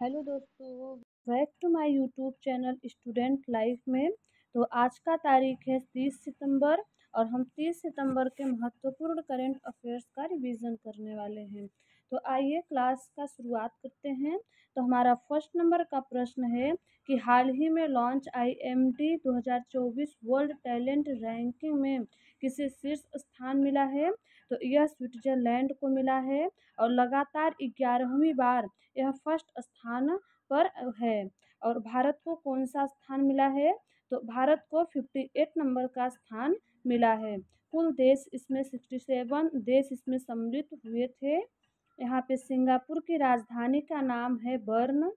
Hello दोस्तों, back to my YouTube channel student life में। तो आज का तारीख है 30 सितंबर और हम 30 सितंबर के महत्वपूर्ण करंट अफेयर्स का रिवीजन करने वाले हैं। तो आइए क्लास का शुरुआत करते हैं। तो हमारा फर्स्ट नंबर का प्रश्न है कि हाल ही में launch IMD 2024 world talent ranking में किसे शीर्ष स्थान मिला है। तो यह स्विट्जरलैंड को मिला है और लगातार 11वीं बार यह फर्स्ट स्थान पर है। और भारत को कौन सा स्थान मिला है? तो भारत को 58 नंबर का स्थान मिला है। कुल देश इसमें 67 देश इसमें सम्मिलित हुए थे। यहाँ पे सिंगापुर की राजधानी का नाम है बर्न।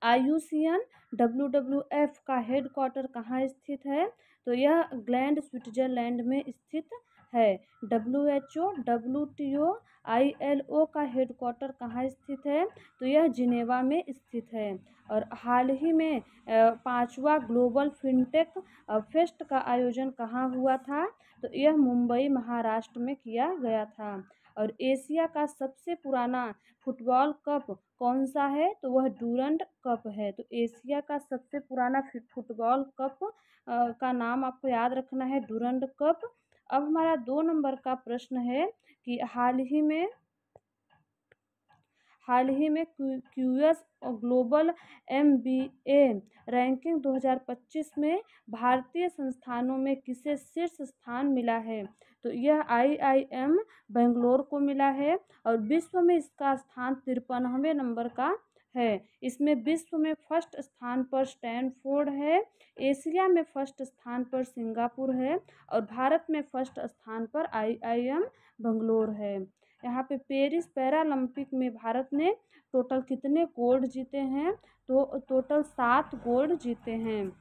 IUCN WWF का हेडक्वार्टर कहाँ स्थित है? तो यह ग्लैंड स्विट्जरलैंड में स्थित है। WHO WTO ILO का हेडक्वार्टर कहाँ स्थित है? तो यह जिनेवा में स्थित है। और हाल ही में 5वां ग्लोबल फिनटेक फेस्ट का आयोजन कहाँ हुआ था? तो यह मुंबई महाराष्ट्र में किया गया था। और एशिया का सबसे पुराना फुटबॉल कप कौन सा है? तो वह डूरंड कप है। तो एशिया का सबसे पुराना फुटबॉल कप का नाम आपको याद रखना है, डूरंड कप। अब हमारा 2 नंबर का प्रश्न है कि हाल ही में QS और ग्लोबल MBA रैंकिंग 2025 में भारतीय संस्थानों में किसे शीर्ष स्थान मिला है? तो यह IIM बेंगलोर को मिला है और विश्व में इसका स्थान 53वें नंबर का है। इसमें विश्व में फर्स्ट स्थान पर स्टैनफोर्ड है, एशिया में फर्स्ट स्थान पर सिंगापुर है और भारत में फर्स्ट स्थान पर IIM बेंगलोर है। यहाँ पे पेरिस पैरालंपिक में भारत ने टोटल कितने गोल्ड जीते हैं? तो टोटल 7 गोल्ड जीते हैं,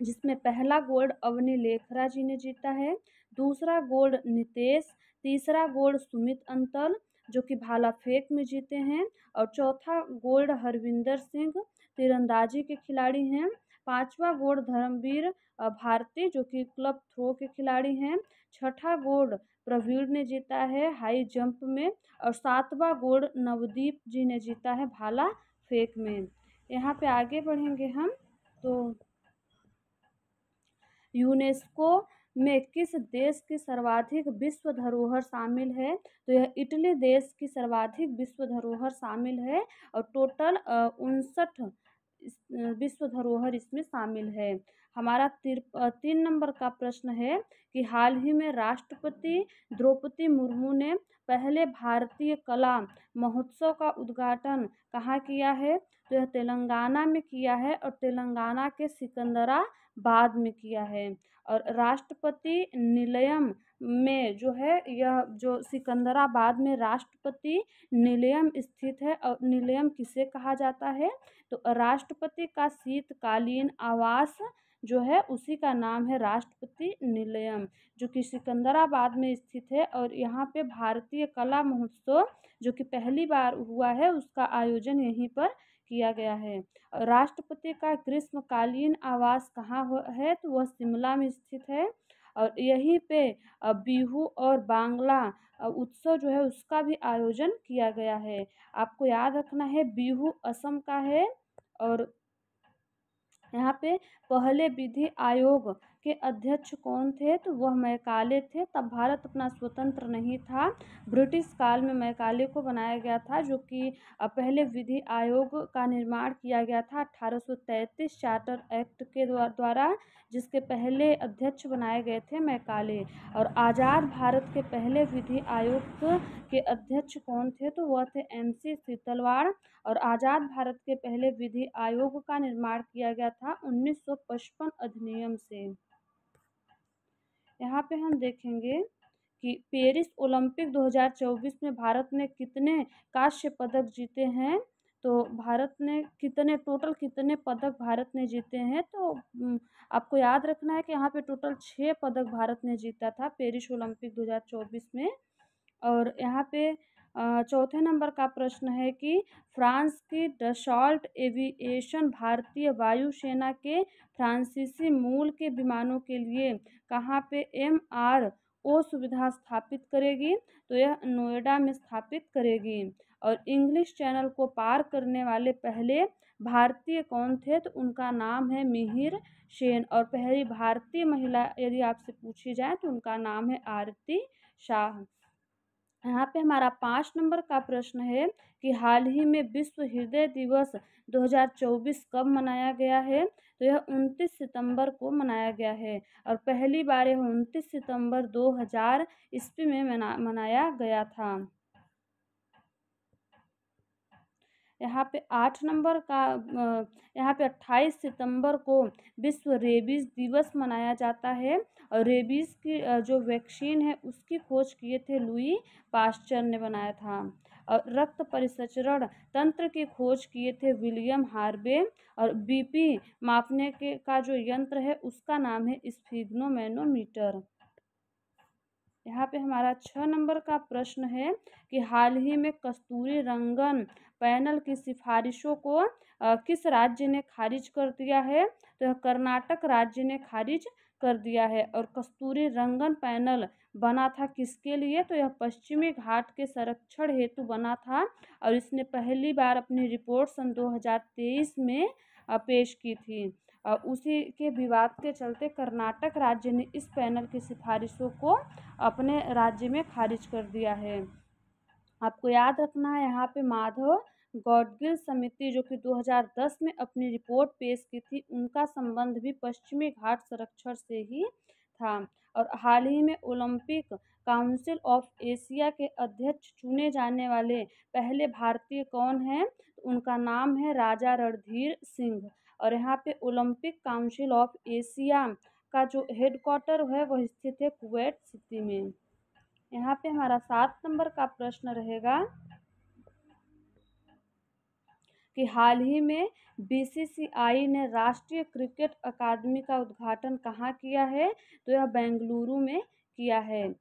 जिसमें पहला गोल्ड अवनी लेखरा जी ने जीता है, दूसरा गोल्ड नितेश, तीसरा गोल्ड सुमित अंतल जो कि भाला फेंक में जीते हैं और चौथा गोल्ड हरविंदर सिंह तीरंदाजी के खिलाड़ी हैं, पांचवा गोल्ड धर्मवीर भारती जो कि क्लब थ्रो के खिलाड़ी हैं, छठा गोल्ड प्रवीण ने जीता है हाई जंप में और सातवां गोल्ड नवदीप जी ने जीता है भाला फेंक में। यहाँ पे आगे बढ़ेंगे हम। तो यूनेस्को में किस देश की सर्वाधिक विश्व धरोहर शामिल है? तो यह इटली देश की सर्वाधिक विश्व धरोहर शामिल है और टोटल 59 विश्व धरोहर इसमें शामिल है। हमारा 3 नंबर का प्रश्न है कि हाल ही में राष्ट्रपति द्रौपदी मुर्मू ने पहले भारतीय कला महोत्सव का उद्घाटन कहाँ किया है? तो यह तेलंगाना में किया है और तेलंगाना के सिकंदराबाद में किया है। और राष्ट्रपति निलयम में जो है, यह जो सिकंदराबाद में राष्ट्रपति निलयम स्थित है और निलयम किसे कहा जाता है? तो राष्ट्रपति का शीतकालीन आवास जो है उसी का नाम है राष्ट्रपति निलयम, जो कि सिकंदराबाद में स्थित है। और यहाँ पे भारतीय कला महोत्सव जो कि पहली बार हुआ है उसका आयोजन यहीं पर किया गया है। राष्ट्रपति का ग्रीष्मकालीन आवास कहाँ है? तो वह शिमला में स्थित है और यहीं पे बिहू और बांग्ला उत्सव जो है उसका भी आयोजन किया गया है। आपको याद रखना है बिहू असम का है। और यहाँ पे पहले विधि आयोग के अध्यक्ष कौन थे? तो वह मैकाले थे। तब भारत अपना स्वतंत्र नहीं था, ब्रिटिश काल में मैकाले को बनाया गया था, जो कि पहले विधि आयोग का निर्माण किया गया था 1833 चार्टर एक्ट के द्वारा, जिसके पहले अध्यक्ष बनाए गए थे मैकाले। और आज़ाद भारत के पहले विधि आयोग के अध्यक्ष कौन थे? तो वह थे MC सीतलवाड़। और आज़ाद भारत के पहले विधि आयोग का निर्माण किया गया था 1955 अधिनियम से। यहाँ पे हम देखेंगे कि पेरिस ओलंपिक 2024 में भारत ने कितने कांस्य पदक जीते हैं। तो भारत ने कितने पदक भारत ने जीते हैं? तो आपको याद रखना है कि यहाँ पे टोटल 6 पदक भारत ने जीता था पेरिस ओलंपिक 2024 में। और यहाँ पे चौथे नंबर का प्रश्न है कि फ्रांस की डसॉल्ट एविएशन भारतीय वायुसेना के फ्रांसीसी मूल के विमानों के लिए कहाँ पे MRO सुविधा स्थापित करेगी? तो यह नोएडा में स्थापित करेगी। और इंग्लिश चैनल को पार करने वाले पहले भारतीय कौन थे, तो उनका नाम है मिहिर सेन। और पहली भारतीय महिला यदि आपसे पूछी जाए तो उनका नाम है आरती शाह। यहाँ पे हमारा 5 नंबर का प्रश्न है कि हाल ही में विश्व हृदय दिवस 2024 कब मनाया गया है, तो यह 29 सितंबर को मनाया गया है और पहली बार यह 29 सितंबर 2000 ईस्वी में मनाया गया था। यहाँ पे 8 नंबर का यहाँ पे 28 सितंबर को विश्व रेबीज दिवस मनाया जाता है और रेबीज की जो वैक्सीन है उसकी खोज किए थे लुई पास्चर ने बनाया था। और रक्त परिसंचरण तंत्र की खोज किए थे विलियम हार्वे। और बीपी मापने के का जो यंत्र है उसका नाम है स्फिग्नोमैनोमीटर। यहाँ पे हमारा 6 नंबर का प्रश्न है कि हाल ही में कस्तूरी रंगन पैनल की सिफारिशों को किस राज्य ने खारिज कर दिया है, तो यह कर्नाटक राज्य ने खारिज कर दिया है। और कस्तूरी रंगन पैनल बना था किसके लिए, तो यह पश्चिमी घाट के संरक्षण हेतु बना था और इसने पहली बार अपनी रिपोर्ट सन 2023 में पेश की थी। उसी के विवाद के चलते कर्नाटक राज्य ने इस पैनल की सिफारिशों को अपने राज्य में खारिज कर दिया है। आपको याद रखना है यहाँ पे माधव गौडगिल समिति जो कि 2010 में अपनी रिपोर्ट पेश की थी, उनका संबंध भी पश्चिमी घाट संरक्षण से ही था। और हाल ही में ओलंपिक काउंसिल ऑफ एशिया के अध्यक्ष चुने जाने वाले पहले भारतीय कौन हैं, तो उनका नाम है राजा रणधीर सिंह। और यहाँ पे ओलंपिक काउंसिल ऑफ एशिया का जो हेडक्वार्टर है वह स्थित है कुवैत सिटी में। यहाँ पे हमारा 7 नंबर का प्रश्न रहेगा कि हाल ही में बीसीसीआई ने राष्ट्रीय क्रिकेट अकादमी का उद्घाटन कहाँ किया है, तो यह बेंगलुरु में किया है।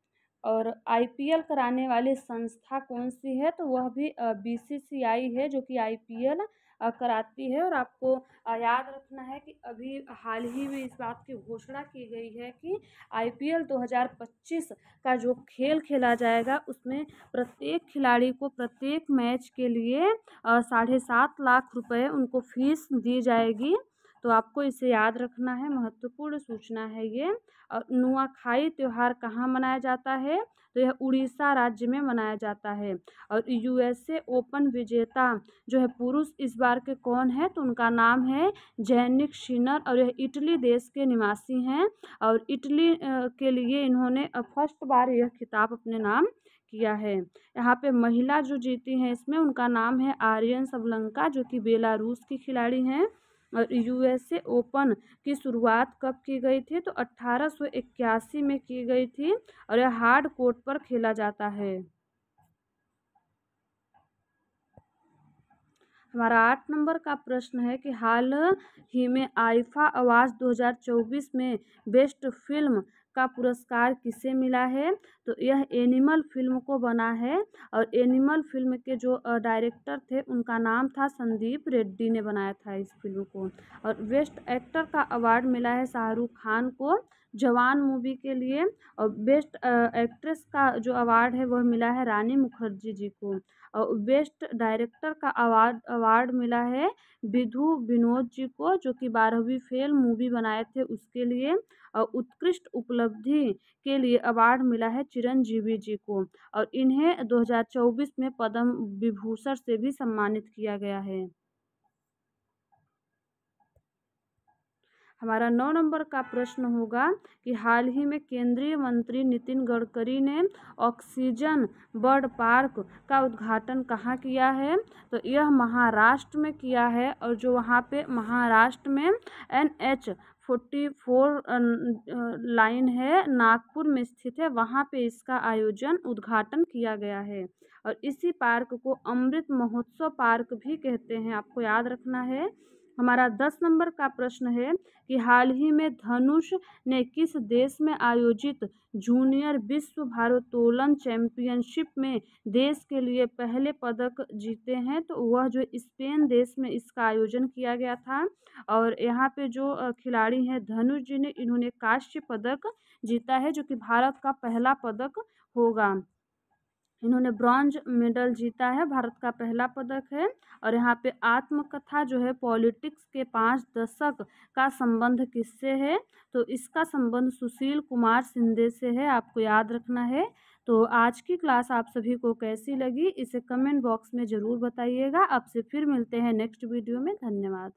और आईपीएल कराने वाली संस्था कौन सी है, तो वह भी बीसीसीआई है जो कि आईपीएल कराती है। और आपको याद रखना है कि अभी हाल ही में इस बात की घोषणा की गई है कि आईपीएल 2025 का जो खेल खेला जाएगा उसमें प्रत्येक खिलाड़ी को प्रत्येक मैच के लिए 7.5 लाख रुपए उनको फीस दी जाएगी। तो आपको इसे याद रखना है, महत्वपूर्ण सूचना है ये। और नुआखाई त्यौहार कहाँ मनाया जाता है, तो यह उड़ीसा राज्य में मनाया जाता है। और यूएसए ओपन विजेता जो है पुरुष इस बार के कौन है, तो उनका नाम है जैनिक सिनर और यह इटली देश के निवासी हैं। और इटली के लिए इन्होंने फर्स्ट बार यह खिताब अपने नाम किया है। यहाँ पे महिला जो जीती हैं इसमें उनका नाम है आर्यन सबलंका जो कि बेलारूस की खिलाड़ी हैं। और यूएसए ओपन की शुरुआत कब की गई थी, तो 1881 में की गई थी और यह हार्ड कोर्ट पर खेला जाता है। हमारा 8 नंबर का प्रश्न है कि हाल ही में आईफा अवार्ड 2024 में बेस्ट फिल्म का पुरस्कार किसे मिला है, तो यह एनिमल फिल्म को बना है। और एनिमल फिल्म के जो डायरेक्टर थे उनका नाम था संदीप रेड्डी ने बनाया था इस फिल्म को। और बेस्ट एक्टर का अवार्ड मिला है शाहरुख खान को जवान मूवी के लिए। और बेस्ट एक्ट्रेस का जो अवार्ड है वह मिला है रानी मुखर्जी जी को। और बेस्ट डायरेक्टर का अवार्ड मिला है विधु विनोद जी को जो कि 12वीं फेल मूवी बनाए थे उसके लिए। और उत्कृष्ट उपलब्धि के लिए अवार्ड मिला है चिरंजीवी जी को। और इन्हें 2024 में पद्म विभूषण से भी सम्मानित किया गया है। हमारा 9 नंबर का प्रश्न होगा कि हाल ही में केंद्रीय मंत्री नितिन गडकरी ने ऑक्सीजन बर्ड पार्क का उद्घाटन कहाँ किया है, तो यह महाराष्ट्र में किया है। और जो वहाँ पे महाराष्ट्र में NH-44 लाइन है नागपुर में स्थित है, वहाँ पे इसका आयोजन उद्घाटन किया गया है। और इसी पार्क को अमृत महोत्सव पार्क भी कहते हैं, आपको याद रखना है। हमारा 10 नंबर का प्रश्न है कि हाल ही में धनुष ने किस देश में आयोजित जूनियर विश्व भारोत्तोलन चैंपियनशिप में देश के लिए पहले पदक जीते हैं, तो वह जो स्पेन देश में इसका आयोजन किया गया था। और यहाँ पे जो खिलाड़ी हैं धनुष जी ने इन्होंने कांस्य पदक जीता है जो कि भारत का पहला पदक होगा। इन्होंने ब्रॉन्ज मेडल जीता है, भारत का पहला पदक है। और यहाँ पे आत्मकथा जो है पॉलिटिक्स के 5 दशक का संबंध किससे है, तो इसका संबंध सुशील कुमार शिंदे से है, आपको याद रखना है। तो आज की क्लास आप सभी को कैसी लगी इसे कमेंट बॉक्स में ज़रूर बताइएगा। आपसे फिर मिलते हैं नेक्स्ट वीडियो में। धन्यवाद।